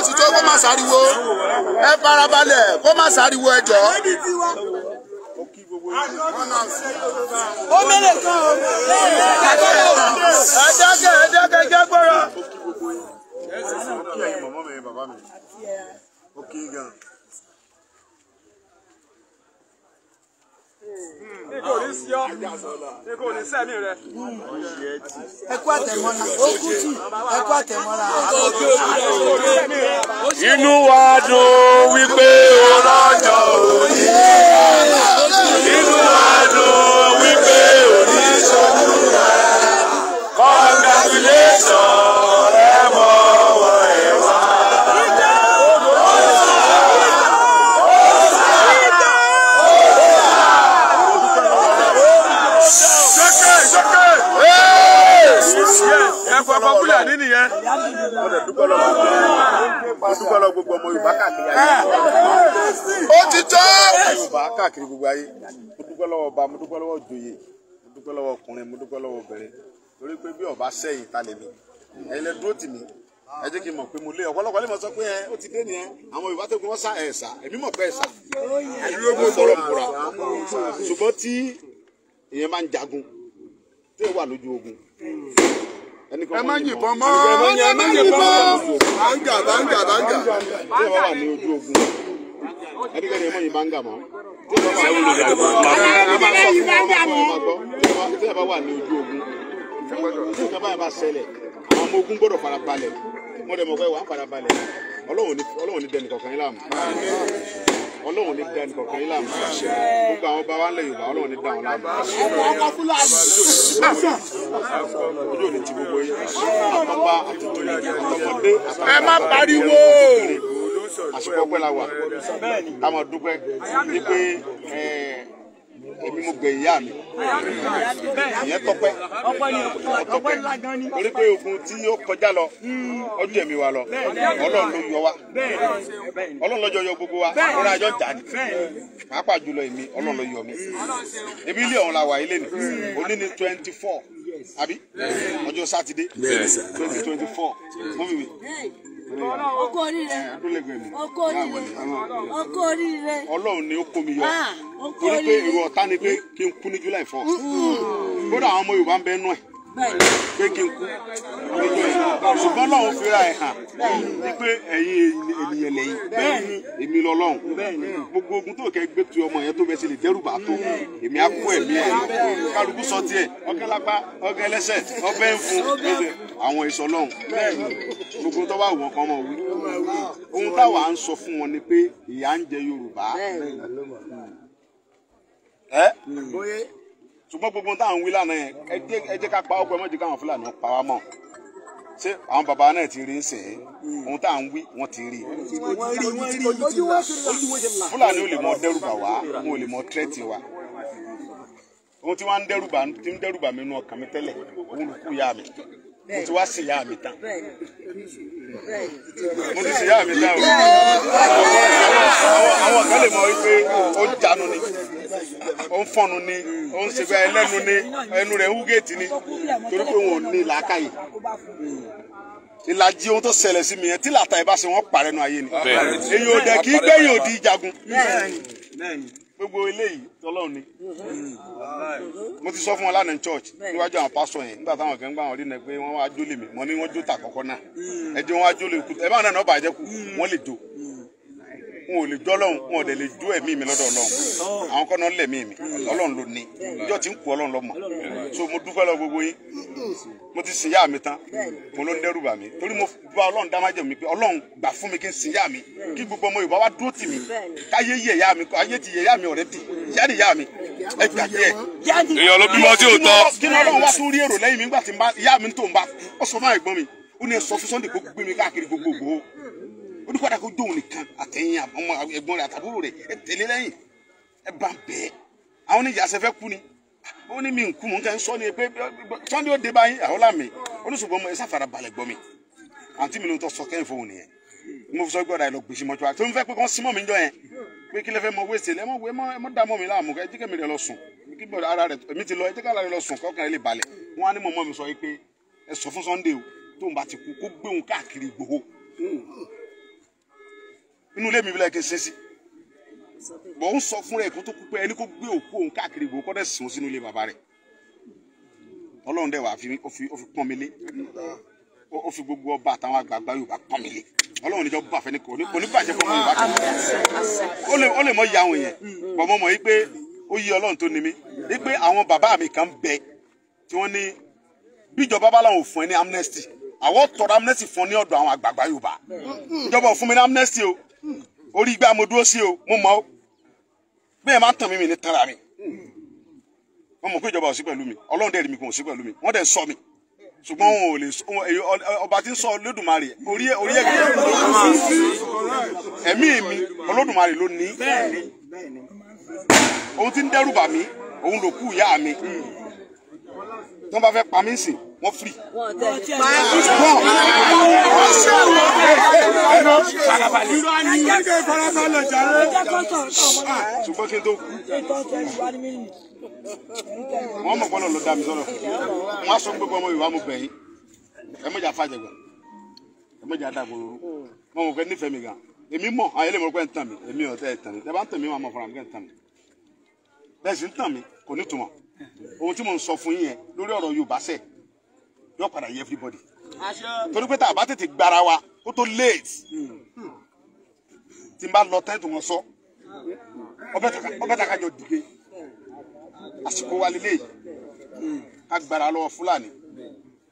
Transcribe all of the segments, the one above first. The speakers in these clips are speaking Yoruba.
ti tó kó má sáriwo ẹ farabalẹ̀ kó má sáriwo ẹ jọ̀ọ́. Ó mẹ́lẹ̀ kan o. Ẹ dákẹ́ jẹ́ gbọ́rọ̀. Ẹkú àtẹ̀mọ́ra. Ó kú tì. Ẹkú àtẹ̀mọ́ra. Inú wa dùn wípé o lọ́jọ́ òní. Inú wa dùn wípé o ní sọ́dún rẹ̀. Congratulations ẹ mọ̀ wọ́n ẹ̀ wá. Ẹ fọ pọ́pùlà nínú yẹn. Mo lè dúpẹ́ lọ gbogbo ọmọ Yorùbá káàkiri ayé. Ó ti tọ́. Yorùbá káàkiri gbogbo ayé. Mo dúpẹ́ lọ́wọ́ ọba, mo dúpẹ́ lọ́wọ́ ìjòyè, mo dúpẹ́ lọ́wọ́ ọkùnrin, mo dúpẹ́ lọ́wọ́ obìnrin. Torí pé bí ọba sẹ́yìn ta lè mi. Ẹ̀yin lẹ dúró tì mí. Ẹ jẹ́ kí n mọ̀ pé mo lé ọ̀pọ̀lọpọ̀ lè mọ̀ sọ pé ó ti dé nìyẹn. Àwọn Yorùbá tó gbé wọ́n sá ẹ̀sà. Èmi mọ̀ pé ẹ̀sà. Ìlú ogun sọ̀rọ̀ múra. Ṣùgbọ́n tí èèyàn máa ń jagun, tí ó wà lójú ogun. Ẹ má yìnbọn mọ́. Ẹ má yìnbọn. Báńgà. Tí ẹ bá wà ní ojú ogun, ẹnikẹ́ni ẹ mọ̀ yín báńgà mọ́. Tí ẹ bá wà ní ojú ogun, tí ìjọba báyìí bá ṣẹlẹ̀, àwọn ọmọ ogun gbọ́dọ̀ fara balẹ̀. Wọ́n dẹ̀ mọ̀ pé wà á fara balẹ̀. Ọlọ́run ní dẹni kọ̀ọ̀kan yín láàmú. Ọlọ́run ní dẹni kọ̀ọ̀kan yín láàmú. Gbogbo àwọn ọba wa ń lẹ̀ Yorùbá, Ọlọ́run ní dá wọn láàmú. Ojú ò ní ti gbogbo yín. Àtọ́ba àtúntò yìí àtọmọdé. Ẹ má pariwo. Àsìkò ọpẹ́ la wà. Ká máa dúpẹ́ wípé èmi mo gbẹ ìyá mi. Ìyẹn tọ́pẹ́. Torí pé ogun tí ó kọjá lọ, ọjọ́ ẹ̀mí wa lọ. Ọlọ́run ló yọ wá. Ọlọ́run lọ́jọ́ yọ gbogbo wa. Ọlọ́run àjọ jà ní. Pàápàá jùlọ èmi, Ọlọ́run ló yọ mi. Ebi ilé ọ̀hún la wà ilé ni. Òní ni 24. Àbí? Ọjọ́ Sátidé. 2024. Mọ́mí mi. Oko oríire. Oko oríire. Oko oríire. Ọlọ́run ni ó kó mi yọ. Torí pé èrò ọ̀tá ni pé kí n kú ní July 4. Kódà àwọn ọmọ Yorùbá ń bẹ nú ẹ̀ pé kí n kú níjọ́ yìí. Ṣùgbọ́n Ọlọ́run fira ẹ̀ hàn ní pé ẹ̀yin ènìyàn lẹ́yìn. Èmi lọ́lọ́run. Gbogbo ogun tó kẹ́ gbé tu ọmọ yẹn tó bẹ́ẹ̀ sì lè dẹ́rù bá tó. Èmi á kó ẹ̀mí ẹ̀. Kálukú sọ tiẹ̀. Ọ̀kẹ́ lápá, ọ̀kẹ́ ẹlẹ́sẹ̀, ọbẹ̀ ń fún àwọn èso Ọlọ́run. Gbogbo tó bá wọ̀n kan mọ̀ wí. Ohun táwa ń sọ fún wọn ni pé ìyà ń jẹ Yorùbá. Ṣùgbọ́n gbogbo táwọn wí lánàá yẹn ẹ jẹ́ ká pa ọgbẹ́ mọ́jú káwọn Fúlàní pa wá mọ́. Ṣé àwọn bàbá náà ti rí ń sìn? Ohun táwọn wí wọ́n ti rí. Fúlàní ò lè mọ dẹ́rùbà wá, wọn ò lè mọ tírẹ́tì wa. Ohun tí wọ́n ń dẹ́rùbà mi nú ọkàn mi tẹ́lẹ̀, òun ló kú ìyá mi. Mo ti wá sí ìyá mi tán. Mo ti sí ìyá mi tán o. Àwọn kan lè mọ wípé ó ń jánu ni, ó ń fọ́nu ni, ó ń ṣègbè ẹlẹ́nu ni, ẹnu rẹ̀ ń wú géètì ni, torí pé wọn ò ní làákàyè. Ìlàjì ohun tó ṣẹlẹ̀ sí mi yẹn tí làtà ìbá ṣe wọ́n parẹ́ nu ayé ni. Èyí ò dẹ̀ kí gbẹ̀yìn òdi ìjagun. Gbogbo eléyìí tọ́lọ́run ni. Mo ti sọ fún wọn lánàá ní church níwájú àwọn pásọ yẹn nígbà táwọn kan gbà wọn rí náà pé wọ́n wá jólè mi, mo ní wọ́n jó tà kọ́kọ́ náà. Ẹjọ́ wọn wá jólè kú, ẹ bá wọn náà bàjẹ́ kú, wọ́n lè jó. Wọn ò lè jọ́ Ọlọ́run, wọn ò dẹ̀ lè jó ẹ̀mí mi lọ́dọ̀ Ọlọ́run. Àwọn kan náà lẹ̀mí mi, Ọlọ́run ló ní. Ìjọ tí ń kú Ọlọ́run ló mọ̀. So mo dúpẹ́ lọ gbogbo yín. Mo ti sìn yá mi tán, mo ló ń dẹ́rù bà mí. Torí mo bá Ọlọ́run dá májẹ̀mú mi pé Ọlọ́run gbà fún mi kí n sìn yá mi. Kí gbogbo ọmọ Yorùbá wá dúró tì mí. Káyé yẹ yá mi, ayé ti yẹ yá mi ọ̀rẹ́dì. Ṣé yá mi? Ẹ gbàgbé ẹ̀. Èèyàn ló bímọ tí ò tọ́. Kí ni Ọlọ́run wá tún rí èrò lẹ́yìn mi nígbà tí yá mi tó ń bá. Ó sọ fún ẹ̀gbọ́n mi, ó ní ẹ sọ fún Sunday kó gbé mi káàkiri gbogbo Igboho. Ó ní padà kó dóhùn nìkan àtẹ̀yìn ọmọ ẹ̀gbọ́n rẹ̀ àtàbúrò rẹ̀ ẹ tẹ̀lé lẹ́yìn. Ẹ bá ń bẹ́ẹ̀. Àwọn oníjà ṣe fẹ́ kú ni. Ó ní mi ń kú mò ń kẹ́ ń sọ ni pé Sunday ó dé báyìí àwọn lámì. Ó ní ṣùgbọ́n ẹ sáfara balẹ̀ gbọ́ mi. Àǹtí mi ló ń tọ́ sọ kẹ́yìn fóun nìyẹn. Mo fi sọ gbọ́dọ̀ ẹ lọ gbèsè mọ́tò àti tó ń fẹ́ pé kán símọ́ mi jọ yẹn. Pé kí lẹ fẹ́ mọ wéṣẹ̀ lẹ́ mọ́ dá mọ́ mi láàmú ẹ jẹ́ kẹ́mi rẹ̀ lọ sùn. Kí gbọ́dọ̀ ara rẹ̀ èmi ti lọ ẹ jẹ́ ká ara rẹ̀ lọ sùn kọ́kàn rẹ̀ lè balẹ̀. Wọ́n á ní mọ̀mọ́ mi sọ pé ẹ sọ fún Sunday o tó ń bá ti kú kó gbé òun káàkiri Igboho. inú ilé mi bí lẹ́kẹ̀ ṣe sí bọ̀ ń sọ fún rẹ̀ kó tó kú pé ẹni kó gbé òkú òun káàkiri Ìgbòho kọ́ dẹ̀ sùn sínú ilé bàbá rẹ̀ Ọlọ́run dẹ̀ wà ó fi pọ́n mi lé ó fi gbogbo ọba àtàwọn àgbààgbà Yorùbá pọ́n mi lé Ọlọ́run níjọ́ bá fẹ́ ní kò ní bàjẹ́ fún Yorùbá kan ó lè mọ ìyá àwọn yẹn bọ̀ mọ́ mọ̀ yí pé ó yí Ọlọ́run tó ní mi yí pé àwọn bàbá mi kan bẹ tí wọ́n ní bíjọba bá láwọn ò fún ẹ ní amnesty àwọn tọrọ amnesty fún ní ọ̀dọ̀ àwọn àgbààgbà Yorùbá ìjọba ò fún mi ní amnesty o orí igbá mo dúró sí o mo mọ̀ o bẹ́ẹ̀ máa ń tàn mí mi ní tanra mi wọ́n mọ̀ pé ìjọba ò sí pẹ̀lú mi Ọlọ́run dẹ̀ rí mi kò sí pẹ̀lú mi wọ́n dẹ̀ sọ mi ṣùgbọ́n wọn ò lè ọba tí ń sọ Olódùmarè orí ẹ̀mí mi Olódùmarè ló ní ohun tí ń dẹ́rù bà mí òun ló kú ìyá mi tí wọ́n bá fẹ́ pa mí sìn wọ́n free. ṣùgbọ́n kí n tó kú wọ́n mọ̀ gbọ́dọ̀ lọ dá mi sọ̀rọ̀ wọ́n á sọ pé ọmọ Yorùbá mo bẹ̀yìn ẹ mọ̀jà fàjẹ̀gbọ̀n ẹ mọ̀jà dàgbòrò wọn mọ̀ pé nífẹ̀ẹ́ mi gan èmi mọ̀ àwọn ẹlẹ́mọ̀ pé ń tàn mí èmi ò tẹ́ ẹ̀ tàn mí ẹ bá ń tàn mí wọn mọ̀ fúnra mi kẹ́ ń tàn mí bẹ́ẹ̀ sì ń tàn mí kò ní túmọ̀ ohun tí mo ń sọ fún yín yẹn lórí ọ̀rọ̀ Yorùbá sẹ̀ yóò padà yẹ everybody torí pé tá a bá tètè gbára wa ó tó late tí n bá lọ tẹ́tù wọn sọ ọbẹ̀ tá kájọ dìde àsìkò wa lélẹ̀ ká gbára lọ́wọ́ Fúlàní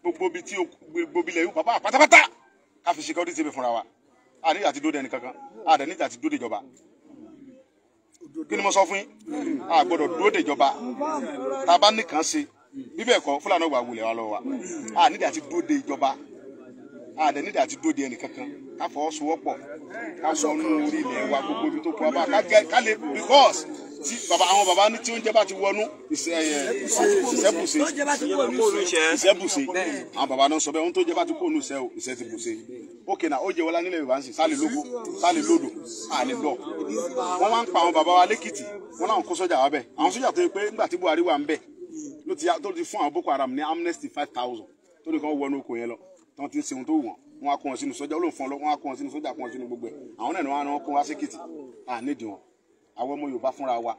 gbogbo bí tí gbogbo ilẹ̀ Yorùbá bá pátápátá ká fi security tẹ́bẹ̀ fúnra wa àdéhìí àti dóde ẹnì kankan àdéhìí àti dóde ìjọba kí ni mo sọ fún yín a gbọ́dọ̀ dóde ìjọba tá a bá nìkan ṣe bíbẹ̀ kọ́ Fúlàní ọgbà wulẹ̀ wa lọ́wọ́ wa a nídìí àti dóde ìjọba a dẹ̀ nídìí àti dóde ẹnì kankan ká fọwọ́sowọ́pọ̀ ká wọnú orí ilẹ̀ wa gbogbo ibi tó kọ́ wa ká lè because tí àwọn baba ní tí oúnjẹ bá ti wọnú ìṣẹ́bùṣe àwọn baba náà sọ bẹ́ẹ̀ ohun tó jẹ́ bá ti kó ònú ìṣẹ́ ti bùṣe ókè náà ó jẹ́ wọlá nílẹ̀ Yorùbá ń sìn sálẹ̀ lógo sálẹ̀ lódò àlè lọ wọ́n máa ń pa àwọn baba wa lẹ́kìtì wọ́n láwọn kó sọ́jà wa bẹ̀ àwọn sọ́jà tó yẹ pé nígbà tí Buhari wà ń bẹ̀ tó ti fún àwọn Boko Haram ní amnesty 5,000 tó ní kàn wọnú oko yẹn lọ tí wọ́n ti ń ṣe ohun tó wù wọ́n á kó wọn sínú sọ́jà olóòfin wọn á kó wọn sínú sọ́jà kó wọn sínú gbogbo ẹ̀ àwọn náà ni wọ́n kó wá sékìtì nídìí wọn àwọn ọmọ Yorùbá fúnra wa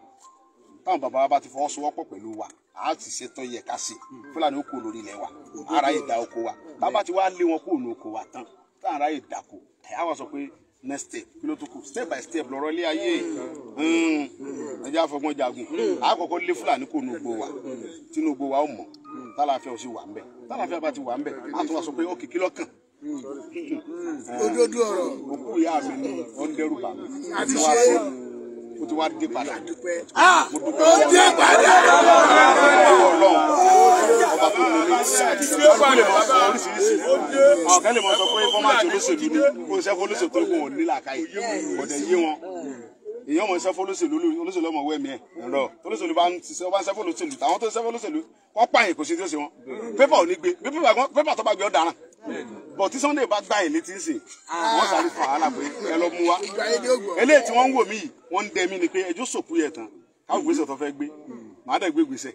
táwọn bàbá wa bá ti fọwọ́sowọ́pọ̀ pẹ̀lú wa a ti ṣètò yẹ ká sí Fúlàní ó kó lórí ilẹ̀ wa ara yìí da oko wa bàbá ti wá lé wọn kó ònú oko wa tán táwọn ará yìí dàkó ẹ̀ wá sọ pé next step kí ló tó kù step by step lọ́rọ̀ ilé ayé ẹjẹ́ àfọgbọ́n jagun àkọ́kọ́ lé Fúlàní kó ònú gbó wa tínú gbó wa ó mọ̀ tálàfíà ó sì wà ń bẹ̀ tálàfíà bá ti wà ń bẹ̀ á tún wá sọ pé ó kìkì lọ́kàn òdodo ọ̀rọ̀ òkú ìyá mi ni ó ń dẹ́rù bà mí àti ṣe mo ti wá dé padà ó dé padà Ọlọ́run ọba tó ní ní ọdún lè máa sọ oríṣiríṣi àwọn kan lè máa sọ pé fọ́mátì olóṣèlú ni kó iṣẹ́ fún olóṣèlú tó kún wọn ní làákàyè ọ̀dẹ̀ yé wọn èèyàn mọ̀ iṣẹ́ fún olóṣèlú ọmọ wẹ̀mí ẹ̀ ẹ̀rọ olóṣèlú bá ń ṣiṣẹ́ ọba ń ṣiṣẹ́ fún olóṣèlú àwọn tó ń ṣiṣẹ́ fún olóṣèlú wọ́n pààyàn kò sí tí ó ṣe wọn pépà ò ní gbé pépà tó bá gbé ọ̀daràn bọ̀ tí Sunday bá gbá yìí létí ń sìn wọ́n sáré fún wàhálà pé ẹ lọ mú wa eléyìí tí wọ́n ń wò mí yìí wọ́n ń dẹ mí ni pé ẹjọ́ sòkú yẹ tán káwọn gbèsè tó fẹ́ gbé màá dẹ̀ gbé gbèsè.